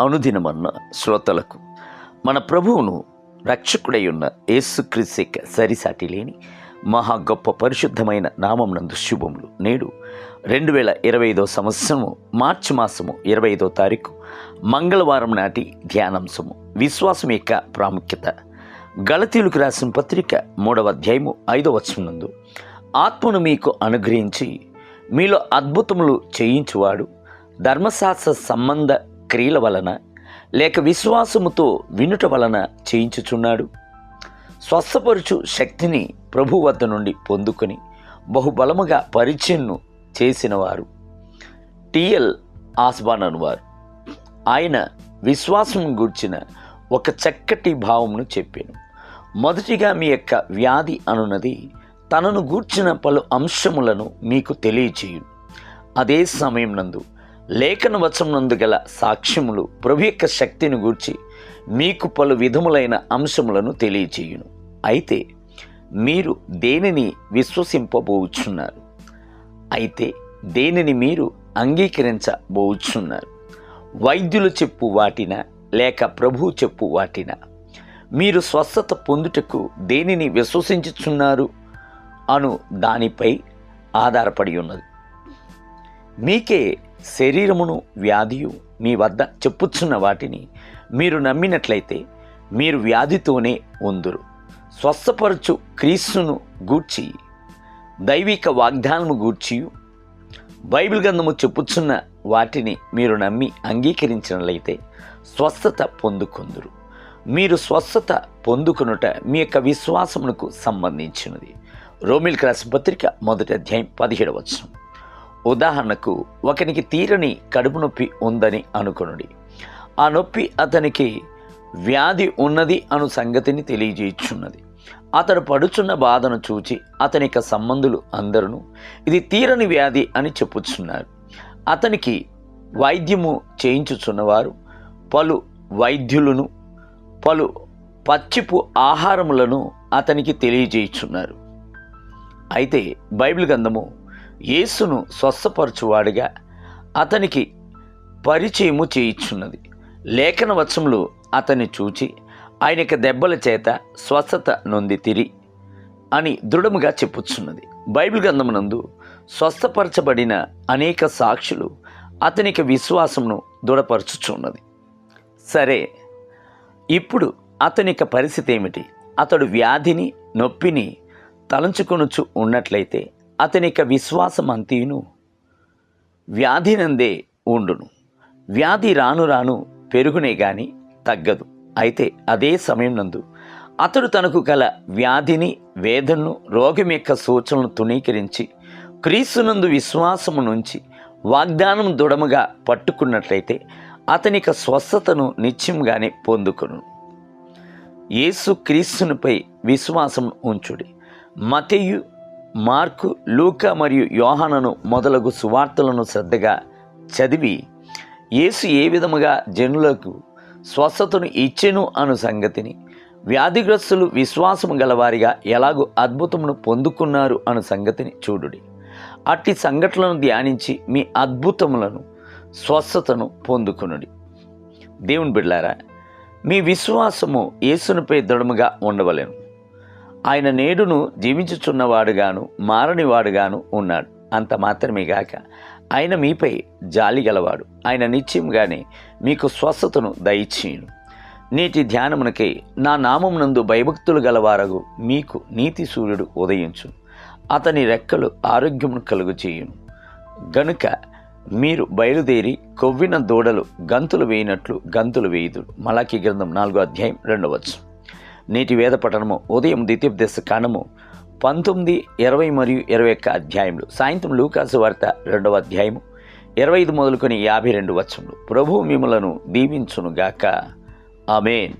అనుదినమన్న శ్రోతలకు మన ప్రభువును రక్షకుడై ఉన్న యేసుక్రీస్తు సరిసాటి లేని మహా గొప్ప పరిశుద్ధమైన నామమునందు శుభములు. నేడు 2025 సంవత్సరము మార్చి మాసము 25వ తారీఖు మంగళవారం నాటి ధ్యానాంశము విశ్వాసం యొక్క ప్రాముఖ్యత. గలతీయులకు రాసిన పత్రిక 3వ అధ్యాయము 5వ వచనం నందు ఆత్మను మీకు అనుగ్రహించి మీలో అద్భుతములు చేయించువాడు ధర్మశాస్త్ర సంబంధ క్రియల వలన లేక విశ్వాసముతో వినుట వలన చేయించుచున్నాడు. స్వస్థపరుచు శక్తిని ప్రభు వద్ద నుండి పొందుకొని బహుబలముగా పరిచయను చేసినవారు టిఎల్ ఆస్బాన్ అనువారు. ఆయన విశ్వాసం గూర్చిన ఒక చక్కటి భావమును చెప్పాను. మొదటిగా మీ యొక్క వ్యాధి అనున్నది తనను గూర్చిన పలు అంశములను మీకు తెలియచేయును. అదే సమయం నందు లేఖన వచనమునందు గల సాక్ష్యములు ప్రభు యొక్క శక్తిని గూర్చి మీకు పలు విధములైన అంశములను తెలియచేయును. అయితే మీరు దేనిని విశ్వసింపబోచున్నారు? అయితే దేనిని మీరు అంగీకరించబోచున్నారు? వైద్యులు చెప్పు వాటినా లేక ప్రభువు చెప్పు వాటినా? మీరు స్వస్థత పొందుటకు దేనిని విశ్వసించుచున్నారు అను దానిపై ఆధారపడి ఉన్నది. మీకే శరీరమును వ్యాధియు మీ వద్ద చెప్పుచున్న వాటిని మీరు నమ్మినట్లయితే మీరు వ్యాధితోనే ఉందురు. స్వస్థపరచు క్రీస్తును గూర్చి దైవిక వాగ్దానము గూర్చి బైబిల్ గ్రంథము చెప్పుచున్న వాటిని మీరు నమ్మి అంగీకరించినట్లయితే స్వస్థత పొందుకొందురు. మీరు స్వస్థత పొందుకొనుట మీ యొక్క విశ్వాసమునకు సంబంధించినది. రోమీయులకు రాసిన పత్రిక 1వ అధ్యాయం 17వ వచనం. ఉదాహరణకు ఒకనికి తీరని కడుపు నొప్పి ఉందని అనుకొనుడి. ఆ నొప్పి అతనికి వ్యాధి ఉన్నది అను సంగతిని తెలియజేయుచున్నది. అతడు పడుచున్న బాధను చూచి అతని యొక్క సంబంధులు అందరూ ఇది తీరని వ్యాధి అని చెప్పుచున్నారు. అతనికి వైద్యము చేయించుచున్నవారు పలు వైద్యులను పలు పచ్చిపు ఆహారములను అతనికి తెలియజేయుచున్నారు. అయితే బైబిల్ గ్రంథము యేసును స్వస్థపరచువాడిగా అతనికి పరిచయము చేయుచున్నది. లేఖన వచనములు అతన్ని చూచి ఆయనకి దెబ్బల చేత స్వస్థత నొందితిరి అని దృఢముగా చెప్పుచున్నది. బైబిల్ గ్రంథమునందు స్వస్థపరచబడిన అనేక సాక్షులు అతనికి విశ్వాసమును దృఢపరచుచున్నది. సరే, ఇప్పుడు అతని యొక్క పరిస్థితి ఏమిటి? అతడు వ్యాధిని నొప్పిని తలంచుకొనుచు ఉన్నట్లయితే అతని యొక్క విశ్వాసం అంతీను వ్యాధినందే ఉండును. వ్యాధి రాను రాను పెరుగునే గాని తగ్గదు. అయితే అదే సమయం నందు అతడు తనకు గల వ్యాధిని వేదనను రోగం యొక్క సూచనలను తుణీకరించి క్రీస్తునందు విశ్వాసము నుంచి వాగ్దానం దృఢముగా పట్టుకున్నట్లయితే అతని యొక్క స్వస్థతను నిత్యంగానే పొందుకొను. యేసు క్రీస్తునిపై విశ్వాసం ఉంచుడి. మత్తయి, మార్కు, లూకా మరియు యోహానను మొదలగు సువార్తలను శ్రద్ధగా చదివి యేసు ఏ విధముగా జనులకు స్వస్థతను ఇచ్చెను అను సంగతిని, వ్యాధిగ్రస్తులు విశ్వాసము గలవారిగా ఎలాగూ అద్భుతమును పొందుకున్నారు అను సంగతిని చూడుడి. అట్టి సంఘటనలను ధ్యానించి మీ అద్భుతములను స్వస్థతను పొందుకునుడి. దేవుని బిడ్డలారా, మీ విశ్వాసము యేసునిపై దృఢముగా ఉండవలెను. ఆయన నేడును జీవించుచున్నవాడుగాను మారనివాడుగాను ఉన్నాడు. అంత మాత్రమే గాక ఆయన మీపై జాలి గలవాడు. ఆయన నిశ్చయంగానే మీకు స్వస్థతను దయచేయును. నేటి ధ్యానమునకై నా నామమునందు భయభక్తులు గలవారగు మీకు నీతి సూర్యుడు ఉదయించును. అతని రెక్కలు ఆరోగ్యమును కలుగు చేయును. గనుక మీరు బయలుదేరి కొవ్విన దూడలు గంతులు వేయినట్లు గంతులు వేయుదురు. మలాకీ గ్రంథం 4వ అధ్యాయం 2వ వచనం. నేటి వేద పఠనము ఉదయం ద్వితీయోపదేశ కాండము 19, 20 మరియు 21 అధ్యాయములు. సాయంత్రం లూకాసు వార్త 2వ అధ్యాయము 25 మొదలుకొని 52 వచనములు. ప్రభువు మిమ్ములను దీవించునుగాక. ఆమేన్.